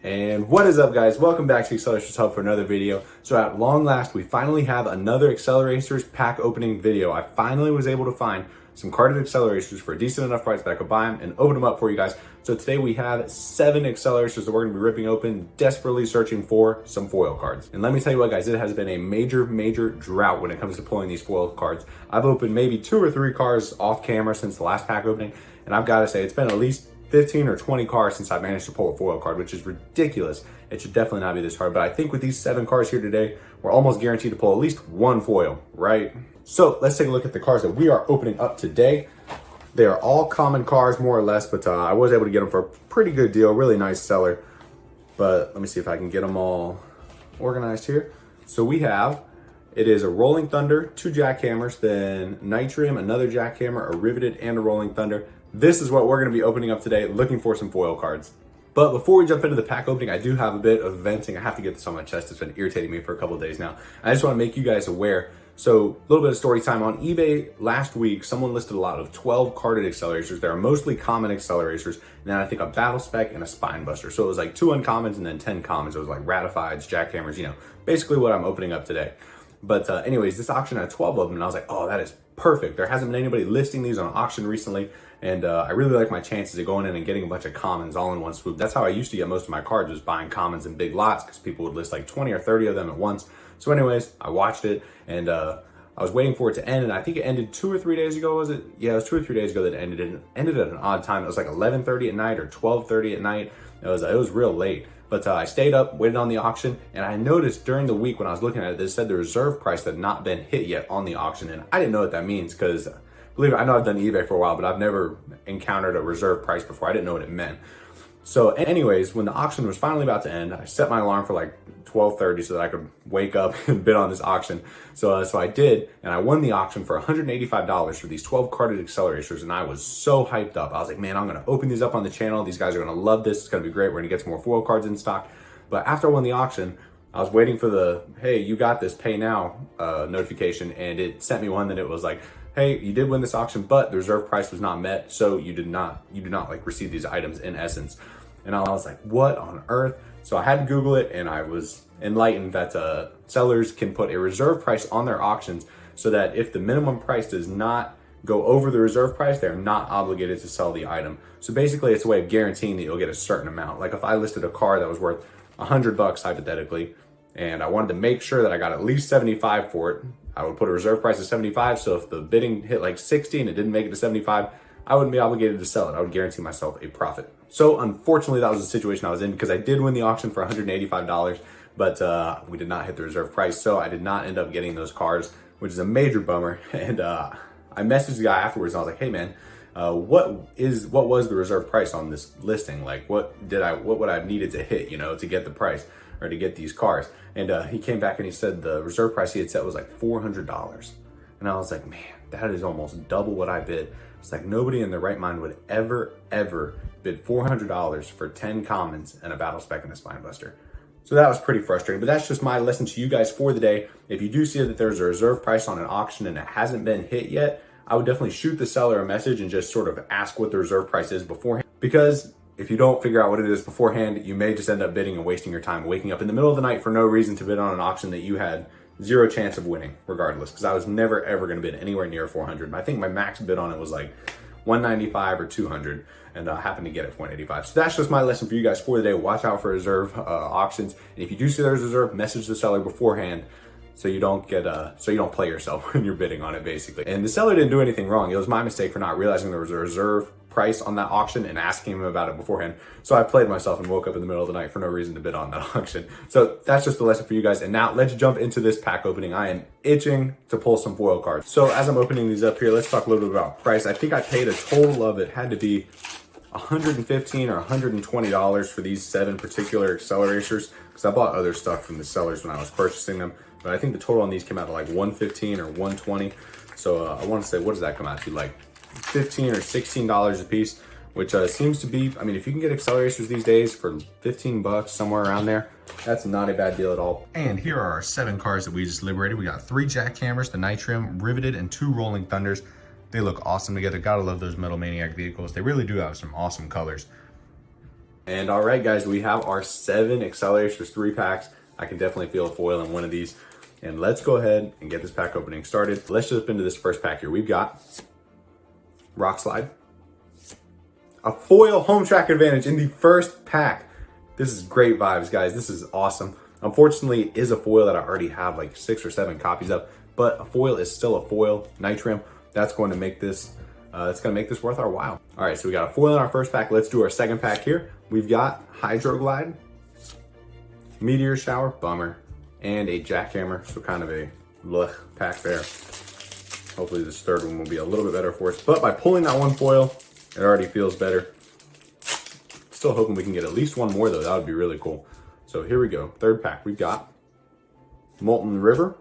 And what is up, guys? Welcome back to Acceleracers Hub for another video. So at long last, we finally have another Acceleracers pack opening video. I finally was able to find some carded Acceleracers for a decent enough price that I could buy them and open them up for you guys. So today we have 7 Acceleracers that we're going to be ripping open, desperately searching for some foil cards. And let me tell you what, guys, it has been a major drought when it comes to pulling these foil cards. I've opened maybe 2 or 3 cards off camera since the last pack opening, and I've got to say it's been at least 15 or 20 cards since I managed to pull a foil card, which is ridiculous. It should definitely not be this hard, but I think with these 7 cards here today, we're almost guaranteed to pull at least one foil, right? So let's take a look at the cards that we are opening up today. They are all common cards, more or less, but I was able to get them for a pretty good deal, really nice seller. But let me see if I can get them all organized here. So we have, it is a Rolling Thunder, 2 jackhammers, then Nitrium, another jackhammer, a Riveted, and a Rolling Thunder. This is what we're going to be opening up today, looking for some foil cards. But before we jump into the pack opening, I do have a bit of venting. I have to get this on my chest. It's been irritating me for a couple of days now. I just want to make you guys aware. So a little bit of story time. On eBay last week, someone listed a lot of 12 carded Acceleracers. They're mostly common Acceleracers. And then I think a Battle Spec and a Spine Buster. So it was like 2 uncommons and then 10 commons. It was like Ratifieds, jackhammers, you know, basically what I'm opening up today. But anyways, this auction had 12 of them, and I was like, oh, that is perfect. There hasn't been anybody listing these on auction recently, and I really like my chances of going in and getting a bunch of commons all in one swoop. That's how I used to get most of my cards, was buying commons in big lots, because people would list like 20 or 30 of them at once. So anyways, I watched it, and I was waiting for it to end, and I think it ended 2 or 3 days ago, was it? Yeah, it was 2 or 3 days ago that it ended, and it ended at an odd time. It was like 11:30 at night or 12:30 at night. It was real late. But I stayed up, waited on the auction, and I noticed during the week when I was looking at it, it said the reserve price had not been hit yet on the auction. And I didn't know what that means, because believe it, I know I've done eBay for a while, but I've never encountered a reserve price before. I didn't know what it meant. So anyways, when the auction was finally about to end, I set my alarm for like 12:30 so that I could wake up and bid on this auction. So I did, and I won the auction for $185 for these 12 carded Acceleracers, and I was so hyped up. I was like, man, I'm gonna open these up on the channel. These guys are gonna love this. It's gonna be great. We're gonna get some more foil cards in stock. But after I won the auction, I was waiting for the, hey, you got this, pay now notification, and it sent me one that it was like, hey, you did win this auction, but the reserve price was not met, so you do not like receive these items in essence. And I was like, what on earth? So I had to Google it, and I was enlightened that sellers can put a reserve price on their auctions so that if the minimum price does not go over the reserve price, they're not obligated to sell the item. So basically, it's a way of guaranteeing that you'll get a certain amount. Like if I listed a car that was worth $100 hypothetically, and I wanted to make sure that I got at least 75 for it, I would put a reserve price of 75. So if the bidding hit like 60 and it didn't make it to 75, I wouldn't be obligated to sell it. I would guarantee myself a profit. So unfortunately, that was the situation I was in, because I did win the auction for $185, but we did not hit the reserve price. So I did not end up getting those cars, which is a major bummer. And I messaged the guy afterwards, and I was like, hey man, what was the reserve price on this listing? Like what would I have needed to hit, you know, to get the price or to get these cars? And he came back and he said the reserve price he had set was like $400. And I was like, man, that is almost double what I bid. It's like nobody in their right mind would ever bid $400 for 10 commons and a Battle Spec and a Spine Buster. So that was pretty frustrating, but that's just my lesson to you guys for the day. If you do see that there's a reserve price on an auction and it hasn't been hit yet, I would definitely shoot the seller a message and just sort of ask what the reserve price is beforehand. Because if you don't figure out what it is beforehand, you may just end up bidding and wasting your time, waking up in the middle of the night for no reason to bid on an auction that you had 0 chance of winning regardless, because I was never ever going to bid anywhere near 400. I think my max bid on it was like 195 or 200, and I happened to get it for 185. So that's just my lesson for you guys for the day. Watch out for reserve auctions, and if you do see there's reserve, message the seller beforehand so you don't get so you don't play yourself when you're bidding on it, basically. And the seller didn't do anything wrong. It was my mistake for not realizing there was a reserve price on that auction and asking him about it beforehand. So I played myself and woke up in the middle of the night for no reason to bid on that auction. So that's just the lesson for you guys. And now let's jump into this pack opening. I am itching to pull some foil cards. So as I'm opening these up here, let's talk a little bit about price. I think I paid a total of, it had to be $115 or $120 for these 7 particular Acceleracers, because I bought other stuff from the sellers when I was purchasing them. But I think the total on these came out to like $115 or $120. So I want to say, what does that come out to? Like $15 or $16 a piece, which seems to be, I mean, if you can get Acceleracers these days for 15 bucks, somewhere around there, that's not a bad deal at all. And here are our 7 cars that we just liberated. We got 3 jackhammers, the Nitrium, Riveted, and 2 Rolling Thunders. They look awesome together. Gotta love those Metal Maniac vehicles. They really do have some awesome colors. And all right, guys, we have our 7 Acceleracers 3-packs. I can definitely feel a foil in one of these. And let's go ahead and get this pack opening started. Let's jump into this first pack here. We've got Rock Slide, a foil home track advantage in the first pack. This is great vibes, guys. This is awesome. Unfortunately, it is a foil that I already have like 6 or 7 copies of, but a foil is still a foil. Nitram, that's going to make this worth our while. All right, so we got a foil in our first pack. Let's do our second pack here. We've got Hydroglide, Meteor Shower, bummer, and a Jackhammer, so kind of a blech pack there. Hopefully this third one will be a little bit better for us, but by pulling that one foil, it already feels better. Still hoping we can get at least one more though, that would be really cool. So here we go, third pack. We've got Molten River,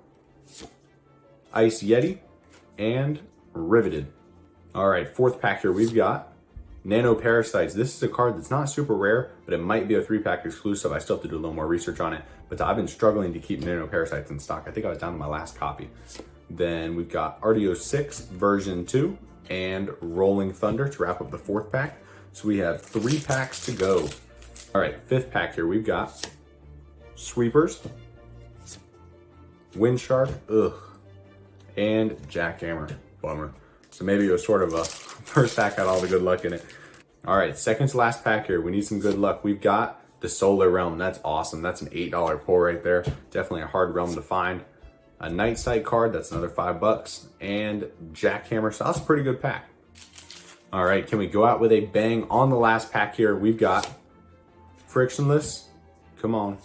Ice Yeti, and Riveted. All right, fourth pack here, we've got Nano Parasites. This is a card that's not super rare, but it might be a 3-pack exclusive. I still have to do a little more research on it, but I've been struggling to keep Nano Parasites in stock. I think I was down to my last copy. Then we've got RDO 6 version 2 and Rolling Thunder to wrap up the fourth pack. So we have 3 packs to go. All right, fifth pack here, we've got Sweepers, Windshark, and Jackhammer, bummer. So maybe it was sort of a first pack had all the good luck in it. All right, second to last pack here. We need some good luck. We've got the Solar Realm. That's awesome. That's an $8 pull right there. Definitely a hard realm to find. A Night Sight card. That's another $5. And Jackhammer. So that's a pretty good pack. All right, can we go out with a bang on the last pack here? We've got Frictionless. Come on.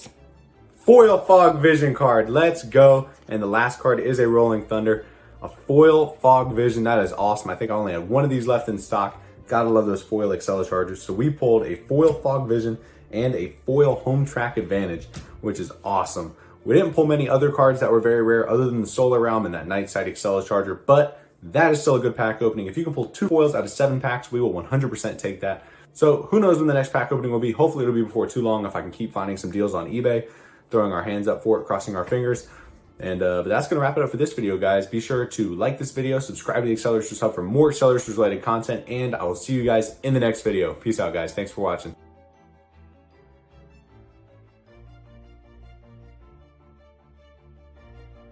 Foil Fog Vision card. Let's go. And the last card is a Rolling Thunder. A foil Fog Vision, that is awesome. I think I only have one of these left in stock. Gotta love those foil Acceleracers. So we pulled a foil Fog Vision and a foil Home Track Advantage, which is awesome. We didn't pull many other cards that were very rare other than the Solar Realm and that Night Sight Accelerator, but that is still a good pack opening. If you can pull 2 foils out of 7 packs, we will 100% take that. So who knows when the next pack opening will be. Hopefully it'll be before too long if I can keep finding some deals on eBay, throwing our hands up for it, crossing our fingers. And but that's going to wrap it up for this video, guys. Be sure to like this video, subscribe to the Acceleracers Hub for more Acceleracers related content, and I will see you guys in the next video. Peace out, guys. Thanks for watching.